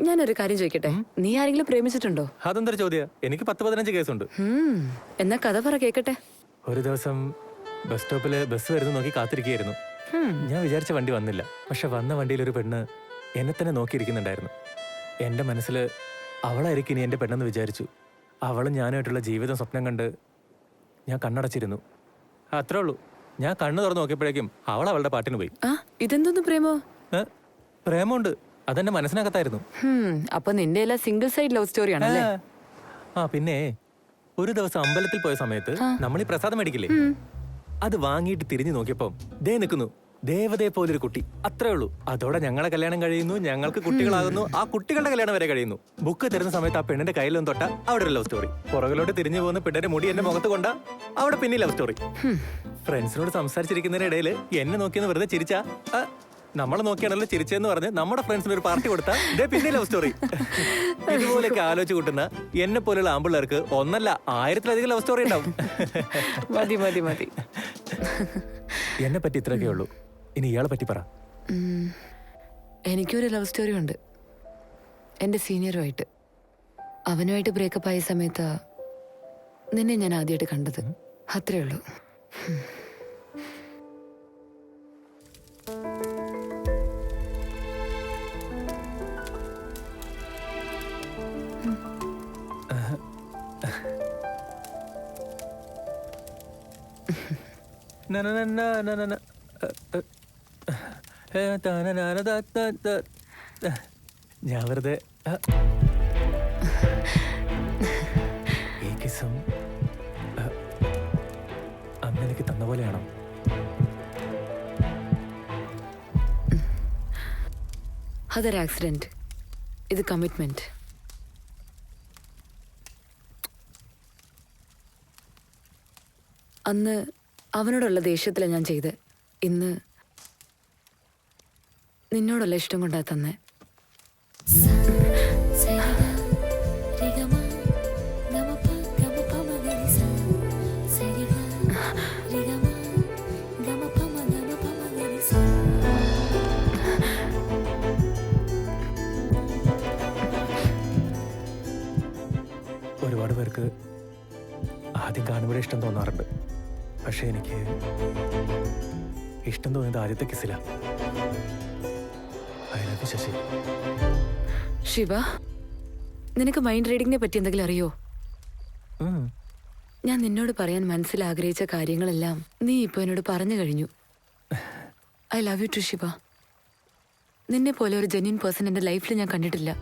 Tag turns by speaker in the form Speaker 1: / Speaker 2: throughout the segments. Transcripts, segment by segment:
Speaker 1: ഞാനൊരു കാര്യം ചോദിക്കട്ടെ, നീ ആരെങ്കിലും പ്രേമിച്ചിട്ടുണ്ടോ?
Speaker 2: അതെന്തൊരു ചോദ്യം? എനിക്ക് 10-15 കേസുണ്ട്.
Speaker 1: എന്നാ കഥ പറ കേക്കട്ടെ.
Speaker 2: ഒരു ദിവസം ബസ് സ്റ്റോപ്പില് ബസ് വരുന്നു നോക്കി കാത്തിരിക്കുകയായിരുന്നു. ഞാൻ വിചാരിച്ച വണ്ടി വന്നില്ല. പക്ഷെ വന്ന വണ്ടിയിൽ ഒരു പെണ്ണ് എന്നെ തന്നെ നോക്കിയിരിക്കുന്നുണ്ടായിരുന്നു. എന്റെ മനസ്സിൽ അവളായിരിക്കും ഇനി എന്റെ പെണ്ണെന്ന് വിചാരിച്ചു. അവളും ഞാനുമായിട്ടുള്ള ജീവിതം സ്വപ്നം കണ്ട് ഞാൻ കണ്ണടച്ചിരുന്നു. അത്രേ ഉള്ളൂ. ഞാൻ കണ്ണു തുറന്ന് നോക്കിയപ്പോഴേക്കും അവൾ അവളുടെ പാട്ടിന് പോയി.
Speaker 1: ഇതെന്തോന്ന് പ്രേമോ?
Speaker 2: പ്രേമുണ്ട്, അതെന്റെ മനസ്സിനകത്തായിരുന്നു.
Speaker 1: അപ്പൊ നിന്റെ എല്ലാം സിംഗിൾ സൈഡ് ലവ് സ്റ്റോറി ആണല്ലേ?
Speaker 2: പിന്നെ ഒരു ദിവസം അമ്പലത്തിൽ പോയ സമയത്ത് നമ്മൾ ഈ പ്രസാദം മേടിക്കില്ലേ, അത് വാങ്ങിയിട്ട് തിരിഞ്ഞു നോക്കിയപ്പോ ദേ നിൽക്കുന്നു ദേവതയെ പോലൊരു കുട്ടി. അത്രേ ഉള്ളൂ. അതോടെ ഞങ്ങളെ കല്യാണം കഴിയുന്നു, ഞങ്ങൾക്ക് കുട്ടികളാകുന്നു, ആ കുട്ടികളുടെ കല്യാണം വരെ കഴിയുന്നു. ബുക്ക് തരുന്ന സമയത്ത് ആ പെണ്ണിന്റെ കയ്യിലൊന്നും തൊട്ട അവിടെ ഒരു ലവ് സ്റ്റോറി. പുറകിലോട്ട് തിരിഞ്ഞു പോകുന്ന പെണ്ണിന്റെ മുടി എന്റെ മുഖത്ത് കൊണ്ട അവിടെ പിന്നെ ലവ് സ്റ്റോറി. ഫ്രണ്ട്സിനോട് സംസാരിച്ചിരിക്കുന്നതിനിടയിൽ എന്നെ നോക്കിയെന്ന് വെറുതെ ചിരിച്ചാ, നമ്മളെ നോക്കിയാണല്ലോ ചിരിച്ചെന്ന് പറഞ്ഞ് നമ്മുടെ ഫ്രണ്ട്സിന് ഒരു പാർട്ടി കൊടുത്താൽ ഇതേ പിന്നെ ലവ് സ്റ്റോറി. ഇതുപോലെയൊക്കെ ആലോചിച്ച് കൂട്ടുന്ന എന്നെ പോലെയുള്ള ആമ്പിള്ളേർക്ക് ഒന്നല്ല 1000-ലധികം ലവ് സ്റ്റോറി ഉണ്ടാവും.
Speaker 1: മതി മതി മതി.
Speaker 2: എന്നെ പറ്റി ഇത്രയൊക്കെ ഉള്ളൂ. ഇനി ഇയാളെ പറ്റി പറ.
Speaker 1: എനിക്കൊരു ലവ് സ്റ്റോറി ഉണ്ട്, എൻ്റെ സീനിയറുമായിട്ട്. അവനുമായിട്ട് ബ്രേക്കപ്പ് ആയ സമയത്ത് നിന്നെ ഞാൻ ആദ്യമായിട്ട് കണ്ടത്. അത്രേ ഉള്ളൂ.
Speaker 2: ഞാൻ വെറുതെ ഈ കിസ്സും അമ്മ എനിക്ക് തന്ന പോലെയാണോ?
Speaker 1: അതൊരു ആക്സിഡന്റ്, ഇത് കമ്മിറ്റ്മെന്റ്. അന്ന് അവനോടുള്ള ദേഷ്യത്തിലാണ് ഞാൻ ചെയ്ത്. ഇന്ന് നിന്നോടുള്ള ഇഷ്ടം കൊണ്ടാ തന്നെ.
Speaker 2: ഒരുപാട് പേർക്ക് ആദ്യം കാണുമ്പോൾ ഇഷ്ടം തോന്നാറുണ്ട്. പക്ഷെ എനിക്ക് ഇഷ്ടം തോന്നിയത് ആദ്യത്തെ കിസില. ശശി,
Speaker 1: ശിവ, നിനക്ക് മൈൻഡ് റീഡിങ്ങിനെ പറ്റി എന്തെങ്കിലും അറിയോ? ഞാൻ നിന്നോട് പറയാൻ മനസ്സിൽ ആഗ്രഹിച്ച കാര്യങ്ങളെല്ലാം നീ ഇപ്പൊ എന്നോട് പറഞ്ഞു കഴിഞ്ഞു. I love you too Shiva. നിന്നെ പോലെ ഒരു ജെന്യൂൻ പേഴ്സൺ എന്റെ ലൈഫിൽ ഞാൻ കണ്ടിട്ടില്ല.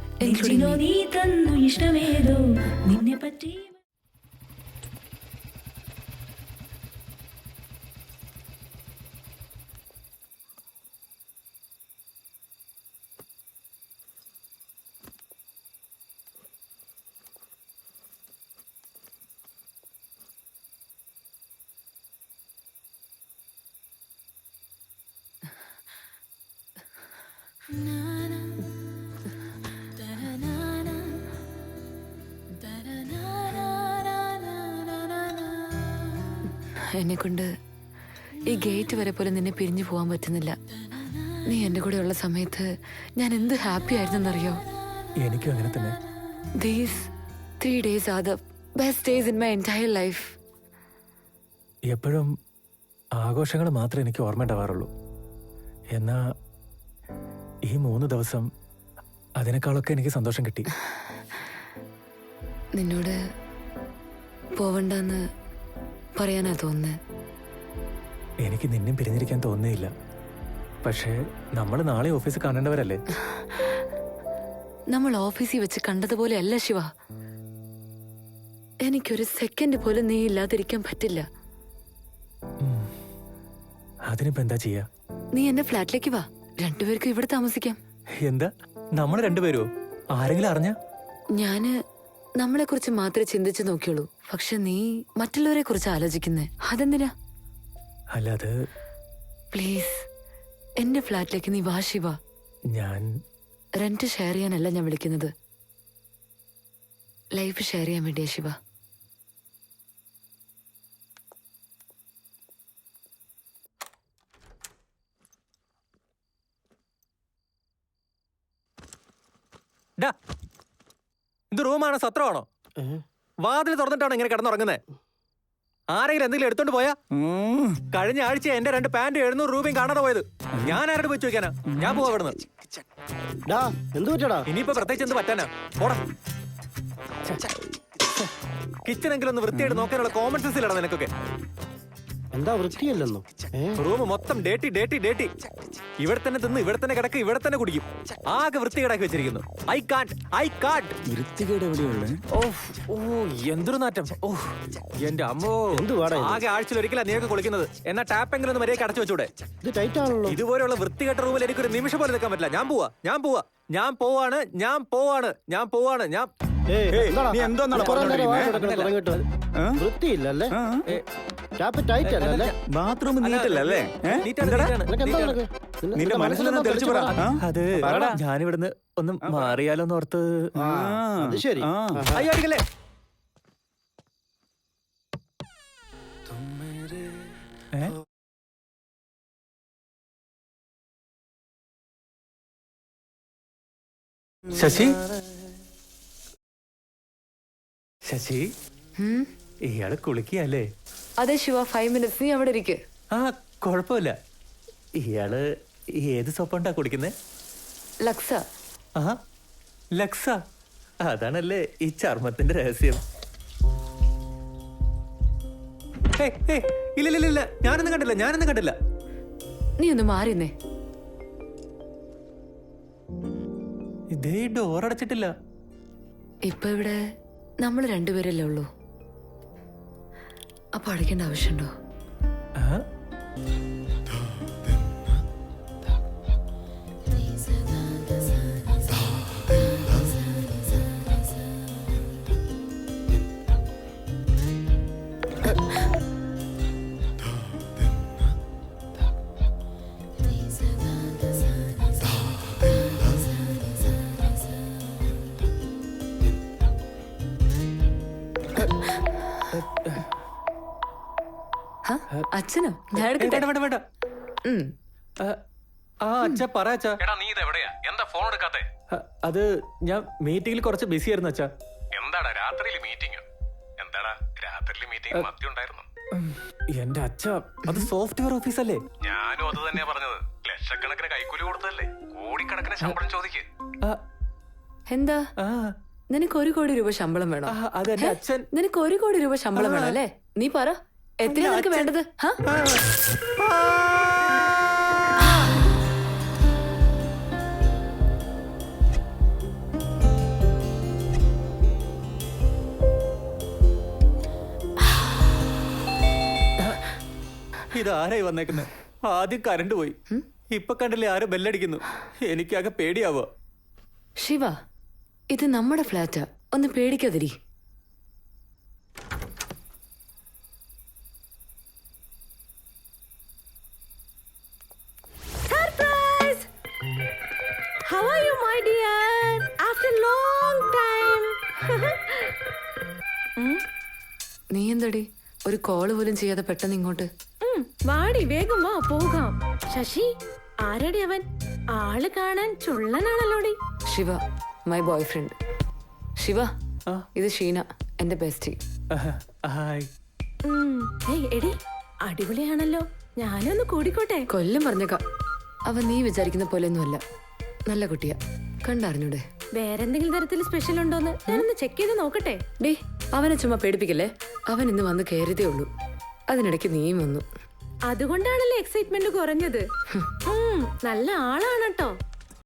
Speaker 1: എന്നെ കൊണ്ട് ഈ ഗേറ്റ് വരെ പോലും നിന്നെ പിരിഞ്ഞു പോകാൻ പറ്റുന്നില്ല. നീ എന്റെ കൂടെ ഉള്ള സമയത്ത് ഞാൻ എന്ത് ഹാപ്പി ആയിരുന്നെന്നറിയോ?
Speaker 2: എനിക്കും അങ്ങനെ തന്നെ.
Speaker 1: These 3 days are the best days in my entire life.
Speaker 2: എപ്പോഴും ആഘോഷങ്ങൾ മാത്രമേ എനിക്ക് ഓർമ്മ ഉണ്ടാവാറുള്ളൂ. എന്നാ ഈ 3 ദിവസം അതിനേക്കാളൊക്കെ എനിക്ക് സന്തോഷം കിട്ടി.
Speaker 1: നിന്നോട് പോവണ്ടെന്ന് പറയാനാ തോന്നുന്നത്.
Speaker 2: എനിക്ക് നിന്നും പിരിഞ്ഞിരിക്കാൻ തോന്നുന്നില്ല. പക്ഷേ നമ്മൾ നാളെ ഓഫീസിൽ കാണേണ്ടവരല്ലേ?
Speaker 1: നമ്മൾ ഓഫീസിൽ വെച്ച് കണ്ടതുപോലെ അല്ല ശിവ. എനിക്കൊരു സെക്കൻഡ് പോലും നീ ഇല്ലാതിരിക്കാൻ പറ്റില്ല.
Speaker 2: അതിനിപ്പോ എന്താ ചെയ്യാ?
Speaker 1: നീ എന്റെ ഫ്ലാറ്റിലേക്ക് വാ, രണ്ടുപേർക്കും ഇവിടെ താമസിക്കാം.
Speaker 2: എന്താ, നമ്മൾ രണ്ടുപേരോ? ആരെങ്കിലും അറിഞ്ഞ?
Speaker 1: ഞാന് നമ്മളെ കുറിച്ച് മാത്രമേ ചിന്തിച്ചു നോക്കിയുള്ളൂ. പക്ഷെ നീ മറ്റുള്ളവരെ കുറിച്ച് ആലോചിക്കുന്നേ, അതെന്തിനാ?
Speaker 2: അല്ലാതെ
Speaker 1: പ്ലീസ് എന്റെ ഫ്ലാറ്റിലേക്ക് നീ വാ ശിവ.
Speaker 2: ഞാൻ
Speaker 1: റെന്റ് ഷെയർ ചെയ്യാനല്ല ഞാൻ വിളിക്കുന്നത്, ലൈഫ് ഷെയർ ചെയ്യാൻ വേണ്ടിയാ ശിവ.
Speaker 2: ഡാ, ഇത് റൂമാണോ സത്രമാണോ? വാതിൽ തുറന്നിട്ടാണോ ഇങ്ങനെ കിടന്നുറങ്ങുന്നത്? ആരെങ്കിലും എന്തെങ്കിലും എടുത്തോണ്ട് പോയാ? കഴിഞ്ഞ ആഴ്ച എന്റെ 2 പാന്റ് 700 രൂപയും കാണാതെ പോയത്. ഞാൻ ആരോട് പോയി ചോദിക്കാനാ? ഞാൻ പോവാ ഇവിടുന്ന്. ഇനിയിപ്പോ പ്രത്യേകിച്ച് എന്ത് പറ്റാനാ? പോടാ. കിച്ചണെങ്കിലും ഒന്ന് വൃത്തിയായിട്ട് നോക്കാനുള്ള കോമൺ സെൻസ് ഇല്ലടാ നിനക്കൊക്കെ.
Speaker 3: എന്താ വൃത്തിയല്ലെന്നോ?
Speaker 2: റൂം മൊത്തം ഡേട്ടി ഡേട്ടി ഡേട്ടി. ഇവിടെ തന്നെ തിന്ന്, ഇവിടെ തന്നെ കിടക്ക്, ഇവിടെ തന്നെ കുടിക്കും. ആകെ വൃത്തികേടാക്കി വെച്ചിരിക്കുന്നു. ഐ കാട്ട്
Speaker 4: വൃത്തികേട് എവിടെയുള്ള?
Speaker 2: ഓ എന്തൊരു നാറ്റം. ഓ എന്റെ അമ്മോ, ആകെ ആഴ്ചയിൽ ഒരിക്കലാ നീയൊക്കെ കുളിക്കുന്നത്. എന്നാ ടാപ്പെങ്കിലും ഒന്ന് മര്യാദയ്ക്ക് അടച്ചു വെച്ചൂടെ?
Speaker 3: ഇത് ടൈറ്റ് ആണല്ലോ.
Speaker 2: ഇതുപോലെയുള്ള വൃത്തികെട്ട റൂമിൽ എനിക്കൊരു നിമിഷം പോലും നിൽക്കാൻ പറ്റില്ല. ഞാൻ പോവാണ്.
Speaker 4: നീ എന്തോന്നാണ്
Speaker 3: തുടങ്ങിട്ട് വൃത്തിയില്ലല്ലേ? ടാപ്പ് ടൈറ്റ് അല്ലല്ലേ?
Speaker 4: ബാത്റൂം നീറ്റല്ലേ? നിന്റെ മനസ്സിലൊന്നും തെളിച്ചു പറ.
Speaker 2: അത് ഞാനിവിടുന്ന് ഒന്ന് മാറിയാലോന്ന് ഓർത്ത്.
Speaker 3: അത് ശരി.
Speaker 2: അയ്യോ അടിക്കല്ലേ. ശശി ഇയാള് കുളിക്കല്ലേ?
Speaker 1: അതെ ശിവ, 5 minutes നീ അവിടെ ഇരിക്ക്.
Speaker 2: ആ കൊഴപ്പില്ല. ഇയാള് ഏത് സോപ്പുണ്ടാ കുടിക്കുന്നേ?
Speaker 1: ലക്സ.
Speaker 2: ആ ലക്സ, അതാണല്ലേ ഈ ചർമ്മത്തിന്റെ രഹസ്യം. ഇല്ല ഞാനൊന്നും കണ്ടില്ല.
Speaker 1: നീ ഒന്ന് മാറിന്നേ.
Speaker 2: ഇതേ ഡോർ അടച്ചിട്ടില്ല.
Speaker 1: ഇപ്പൊ ഇവിടെ നമ്മൾ 2 പേരല്ലേ ഉള്ളൂ. അപ്പൊ അടയ്ക്കേണ്ട ആവശ്യമുണ്ടോ? അച്ഛനോ? ഞാൻ എടുക്കട്ടെ.
Speaker 2: വേണ്ട. അച്ഛാ പറ അച്ഛാ.
Speaker 5: നീ ഇത് എവിടെയാ? എന്താ ഫോൺ എടുക്കാത്തെ?
Speaker 2: അത് ഞാൻ മീറ്റിംഗിൽ കുറച്ച് ബിസി ആയിരുന്നു അച്ഛാ.
Speaker 5: എന്താടാ രാത്രിയിൽ മീറ്റിംഗ്? മദ്യം ഉണ്ടായിരുന്നു?
Speaker 2: എന്റെ അച്ഛ, അത് സോഫ്റ്റ്വെയർ ഓഫീസ് അല്ലേ?
Speaker 5: ഞാനും അത് തന്നെയാ പറഞ്ഞത്. ലക്ഷക്കണക്കിന് കൈക്കൂലി കൊടുത്തല്ലേ? കോടിക്കണക്കിന് ശമ്പളം ചോദിക്കേ.
Speaker 1: എന്താ നിനക്ക് 1 കോടി രൂപ ശമ്പളം വേണോ?
Speaker 2: അതെന്റെ അച്ഛൻ.
Speaker 1: നിനക്ക് 1 കോടി രൂപ ശമ്പളം വേണം അല്ലേ? നീ പറ, എത്രയാ നിനക്ക് വേണ്ടത്?
Speaker 2: ഇതാരായി വന്നേക്കുന്നത്? ആദ്യം കറണ്ട് പോയി, ഇപ്പൊ കണ്ടില്ലേ ആരോ ബെല്ലടിക്കുന്നു. എനിക്കാകെ പേടിയാവോ.
Speaker 1: ശിവ, ഇത് നമ്മുടെ ഫ്ലാറ്റാ, ഒന്ന് പേടിക്കാതിരി.
Speaker 6: Surprise! How are you, my dear? After long time.
Speaker 1: നീ എന്തടി ഒരു കോള് പോലും ചെയ്യാതെ പെട്ടെന്ന് ഇങ്ങോട്ട്?
Speaker 6: വാടി, വേഗം വാ, പോകാം. ശശി, ആരടി അവൻ? ആള് കാണാൻ ചുള്ളനാണല്ലോടി.
Speaker 1: Shiva, my boyfriend. Shiva, ഇത് ഷീന, എന്റെ ബെസ്റ്റി.
Speaker 6: എടി, അടിപൊളിയാണല്ലോ. ഞാനൊന്ന് കൂടിക്കോട്ടെ?
Speaker 1: കൊല്ലം പറഞ്ഞേക്കാം. അവൻ നീ വിചാരിക്കുന്ന പോലെയൊന്നുമല്ല, നല്ല കുട്ടിയാ, കണ്ടറിഞ്ഞൂടെ?
Speaker 6: വേറെന്തെങ്കിലും തരത്തിൽ സ്പെഷ്യൽ ഉണ്ടോന്ന് ഞാനൊന്ന് ചെക്ക് ചെയ്ത് നോക്കട്ടെ.
Speaker 1: ഡേ, അവനെ ചുമ്മാ പേടിപ്പിക്കല്ലേ. അവൻ ഇന്ന് വന്ന് കയറിയതേ ഉള്ളൂ, അതിനിടയ്ക്ക് നീയും വന്നു.
Speaker 6: അതുകൊണ്ടാണല്ലേ എക്സൈറ്റ്മെന്റ് കുറഞ്ഞത്. നല്ല ആളാണ് കേട്ടോ.